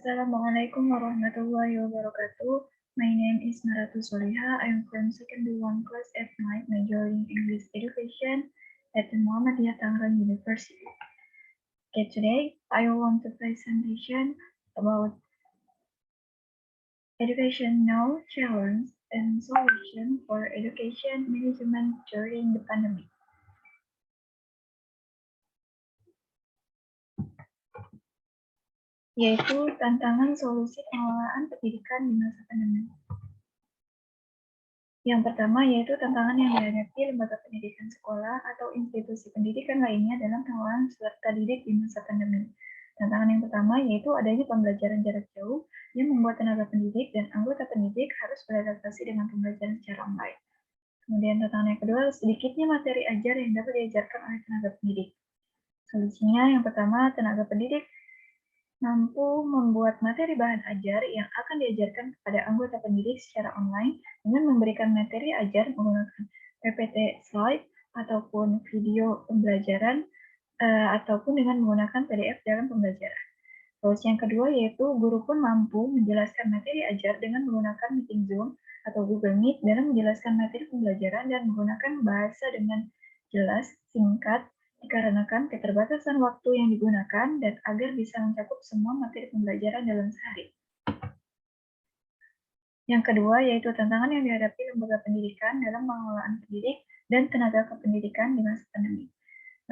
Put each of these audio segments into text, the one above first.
Assalamualaikum warahmatullahi wabarakatuh. My name is Maratu Soliha. I am from Secondary 1 class F9, majoring English Education at the Muhammadiyah Tangerang University. Okay, today I want to presentation about education now, challenge and solution for education management during the pandemic. Yaitu tantangan solusi pengelolaan pendidikan di masa pandemi. Yang pertama yaitu tantangan yang dihadapi lembaga pendidikan sekolah atau institusi pendidikan lainnya dalam pengelolaan peserta didik di masa pandemi. Tantangan yang pertama yaitu adanya pembelajaran jarak jauh yang membuat tenaga pendidik dan anggota pendidik harus beradaptasi dengan pembelajaran secara online. Kemudian tantangan yang kedua, sedikitnya materi ajar yang dapat diajarkan oleh tenaga pendidik. Solusinya yang pertama, tenaga pendidik mampu membuat materi bahan ajar yang akan diajarkan kepada anggota pendidik secara online dengan memberikan materi ajar menggunakan PPT slide ataupun video pembelajaran ataupun dengan menggunakan PDF dalam pembelajaran. Solusi yang kedua yaitu guru pun mampu menjelaskan materi ajar dengan menggunakan meeting Zoom atau Google Meet dalam menjelaskan materi pembelajaran dan menggunakan bahasa dengan jelas, singkat, dikarenakan keterbatasan waktu yang digunakan dan agar bisa mencakup semua materi pembelajaran dalam sehari. Yang kedua yaitu tantangan yang dihadapi lembaga pendidikan dalam pengelolaan pendidik dan tenaga kependidikan di masa pandemi.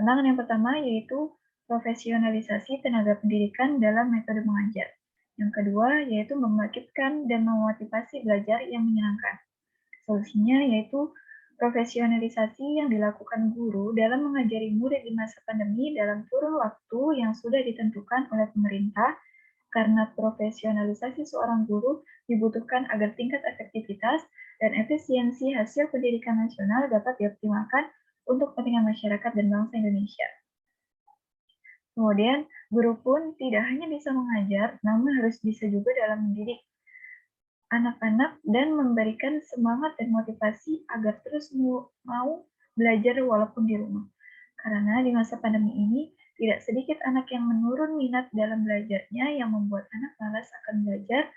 Tantangan yang pertama yaitu profesionalisasi tenaga pendidikan dalam metode mengajar. Yang kedua yaitu membangkitkan dan memotivasi belajar yang menyenangkan. Solusinya yaitu profesionalisasi yang dilakukan guru dalam mengajari murid di masa pandemi dalam kurun waktu yang sudah ditentukan oleh pemerintah, karena profesionalisasi seorang guru dibutuhkan agar tingkat efektivitas dan efisiensi hasil pendidikan nasional dapat dioptimalkan untuk kepentingan masyarakat dan bangsa Indonesia. Kemudian, guru pun tidak hanya bisa mengajar, namun harus bisa juga dalam mendidik anak-anak dan memberikan semangat dan motivasi agar terus mau belajar walaupun di rumah. Karena di masa pandemi ini, tidak sedikit anak yang menurun minat dalam belajarnya yang membuat anak malas akan belajar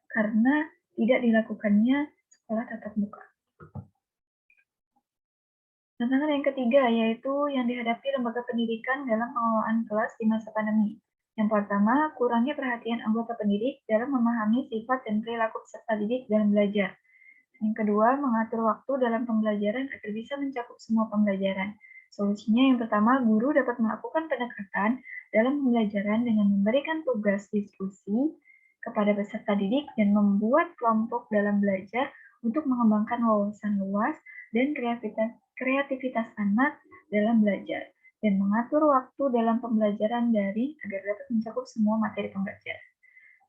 karena tidak dilakukannya sekolah tatap muka. Tantangan yang ketiga yaitu yang dihadapi lembaga pendidikan dalam pengelolaan kelas di masa pandemi. Yang pertama, kurangnya perhatian anggota pendidik dalam memahami sifat dan perilaku peserta didik dalam belajar. Yang kedua, mengatur waktu dalam pembelajaran agar bisa mencakup semua pembelajaran. Solusinya yang pertama, guru dapat melakukan pendekatan dalam pembelajaran dengan memberikan tugas diskusi kepada peserta didik dan membuat kelompok dalam belajar untuk mengembangkan wawasan luas dan kreativitas anak dalam belajar, dan mengatur waktu dalam pembelajaran daring agar dapat mencakup semua materi pembelajaran.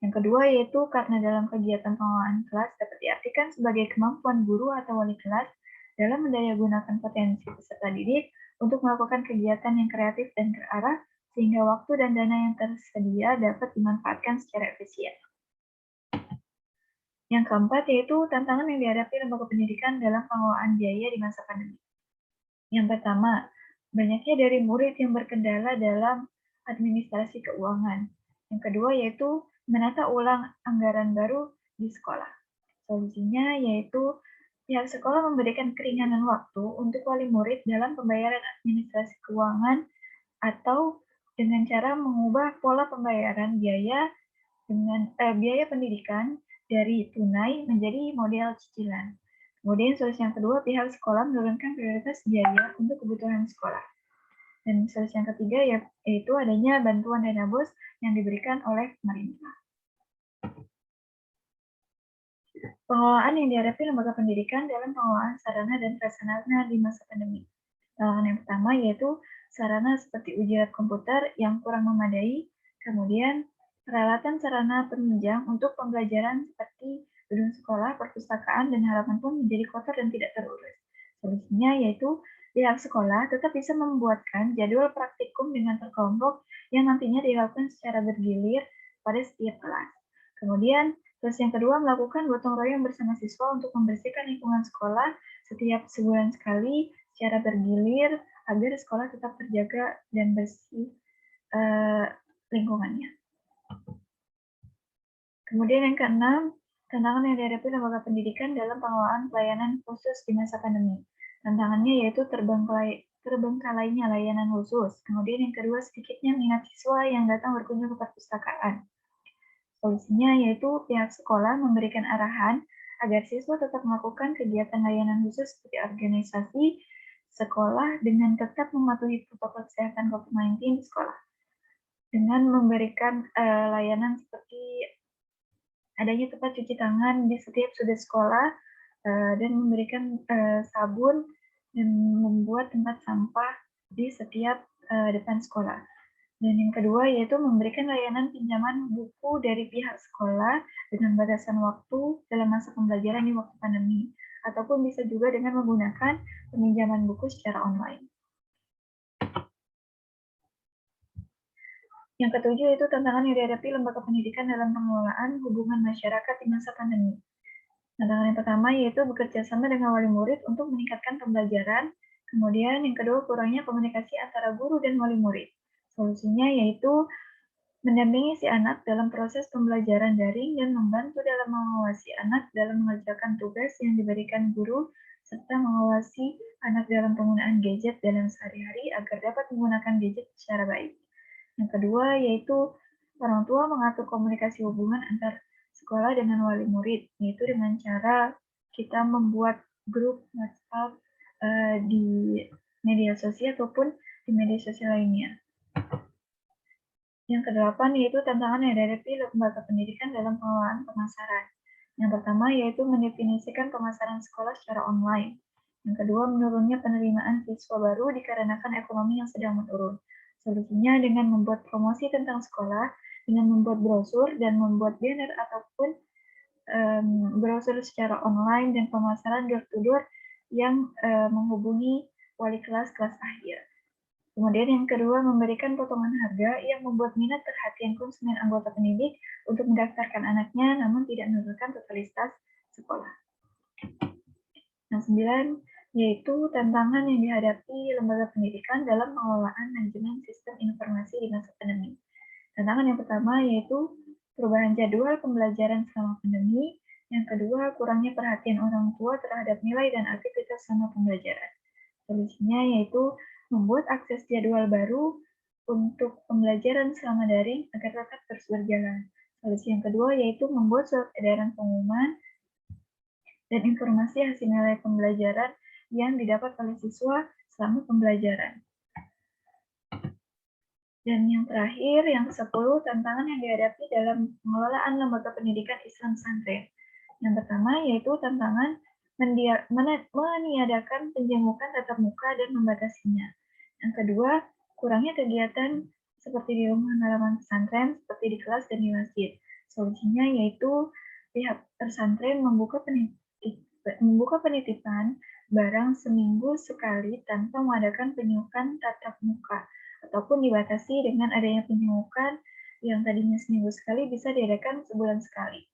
Yang kedua yaitu karena dalam kegiatan pengelolaan kelas dapat diartikan sebagai kemampuan guru atau wali kelas dalam mendayagunakan potensi peserta didik untuk melakukan kegiatan yang kreatif dan terarah sehingga waktu dan dana yang tersedia dapat dimanfaatkan secara efisien. Yang keempat yaitu tantangan yang dihadapi lembaga pendidikan dalam pengelolaan biaya di masa pandemi. Yang pertama, banyaknya dari murid yang berkendala dalam administrasi keuangan. Yang kedua yaitu menata ulang anggaran baru di sekolah. Solusinya yaitu pihak sekolah memberikan keringanan waktu untuk wali murid dalam pembayaran administrasi keuangan atau dengan cara mengubah pola pembayaran biaya biaya pendidikan dari tunai menjadi model cicilan. Kemudian solusi yang kedua, pihak sekolah menurunkan prioritas biaya untuk kebutuhan sekolah. Dan solusi yang ketiga yaitu adanya bantuan dana BOS yang diberikan oleh pemerintah. Pengelolaan yang dihadapi lembaga pendidikan dalam pengelolaan sarana dan prasarana di masa pandemi. Tantangan yang pertama yaitu sarana seperti ujian komputer yang kurang memadai, kemudian peralatan sarana penunjang untuk pembelajaran seperti gedung sekolah, perpustakaan, dan halaman pun menjadi kotor dan tidak terurus. Solusinya yaitu pihak sekolah tetap bisa membuatkan jadwal praktikum dengan terkelompok yang nantinya dilakukan secara bergilir pada setiap kelas. Kemudian, terus yang kedua, melakukan gotong royong bersama siswa untuk membersihkan lingkungan sekolah setiap sebulan sekali secara bergilir agar sekolah tetap terjaga dan bersih lingkungannya. Kemudian yang keenam, tantangan yang dihadapi lembaga pendidikan dalam pengelolaan pelayanan khusus di masa pandemi. Tantangannya yaitu terbengkalainya layanan khusus. Kemudian yang kedua, sedikitnya minat siswa yang datang berkunjung ke perpustakaan. Solusinya yaitu pihak sekolah memberikan arahan agar siswa tetap melakukan kegiatan layanan khusus seperti organisasi sekolah dengan tetap mematuhi protokol kesehatan COVID-19 di sekolah. Dengan memberikan layanan seperti adanya tempat cuci tangan di setiap sudut sekolah dan memberikan sabun dan membuat tempat sampah di setiap depan sekolah. Dan yang kedua yaitu memberikan layanan pinjaman buku dari pihak sekolah dengan batasan waktu dalam masa pembelajaran di waktu pandemi, ataupun bisa juga dengan menggunakan peminjaman buku secara online. Yang ketujuh itu tantangan yang dihadapi lembaga pendidikan dalam pengelolaan hubungan masyarakat di masa pandemi. Tantangan yang pertama yaitu bekerja sama dengan wali murid untuk meningkatkan pembelajaran. Kemudian yang kedua, kurangnya komunikasi antara guru dan wali murid. Solusinya yaitu mendampingi si anak dalam proses pembelajaran daring dan membantu dalam mengawasi anak dalam mengerjakan tugas yang diberikan guru, serta mengawasi anak dalam penggunaan gadget dalam sehari-hari agar dapat menggunakan gadget secara baik. Yang kedua yaitu orang tua mengatur komunikasi hubungan antar sekolah dengan wali murid, yaitu dengan cara kita membuat grup WhatsApp di media sosial ataupun di media sosial lainnya. Yang kedelapan yaitu tantangan yang dihadapi lembaga pendidikan dalam pengelolaan pemasaran. Yang pertama yaitu mendefinisikan pemasaran sekolah secara online. Yang kedua, menurunnya penerimaan siswa baru dikarenakan ekonomi yang sedang menurun. Solusinya dengan membuat promosi tentang sekolah, dengan membuat brosur dan membuat banner ataupun brosur secara online dan pemasaran door to door yang menghubungi wali kelas-kelas akhir. Kemudian yang kedua, memberikan potongan harga yang membuat minat perhatian konsumen anggota pendidik untuk mendaftarkan anaknya, namun tidak menurunkan totalitas sekolah. Yang 9, yaitu tantangan yang dihadapi lembaga pendidikan dalam pengelolaan manajemen sistem informasi di masa pandemi. Tantangan yang pertama yaitu perubahan jadwal pembelajaran selama pandemi. Yang kedua, kurangnya perhatian orang tua terhadap nilai dan aktivitas selama pembelajaran. Solusinya yaitu membuat akses jadwal baru untuk pembelajaran selama daring agar tetap terus berjalan. Solusi yang kedua yaitu membuat surat edaran pengumuman dan informasi hasil nilai pembelajaran yang didapat oleh siswa selama pembelajaran. Dan yang terakhir, yang 10, tantangan yang dihadapi dalam pengelolaan lembaga pendidikan Islam pesantren. Yang pertama yaitu tantangan meniadakan penjemukan tatap muka dan membatasinya. Yang kedua, kurangnya kegiatan seperti di rumah halaman pesantren, seperti di kelas dan di masjid. Solusinya yaitu pihak pesantren membuka penitipan barang seminggu sekali tanpa mengadakan penyemukan tatap muka, ataupun dibatasi dengan adanya penyemukan yang tadinya seminggu sekali bisa diadakan sebulan sekali.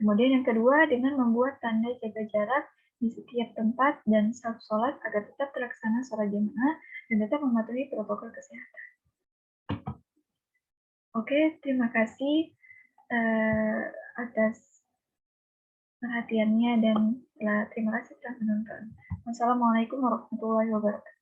Kemudian yang kedua, dengan membuat tanda jaga jarak di setiap tempat dan saf sholat agar tetap terlaksana sholat jamaah dan tetap mematuhi protokol kesehatan. Oke, terima kasih atas perhatiannya dan terima kasih telah menonton. Wassalamualaikum warahmatullahi wabarakatuh.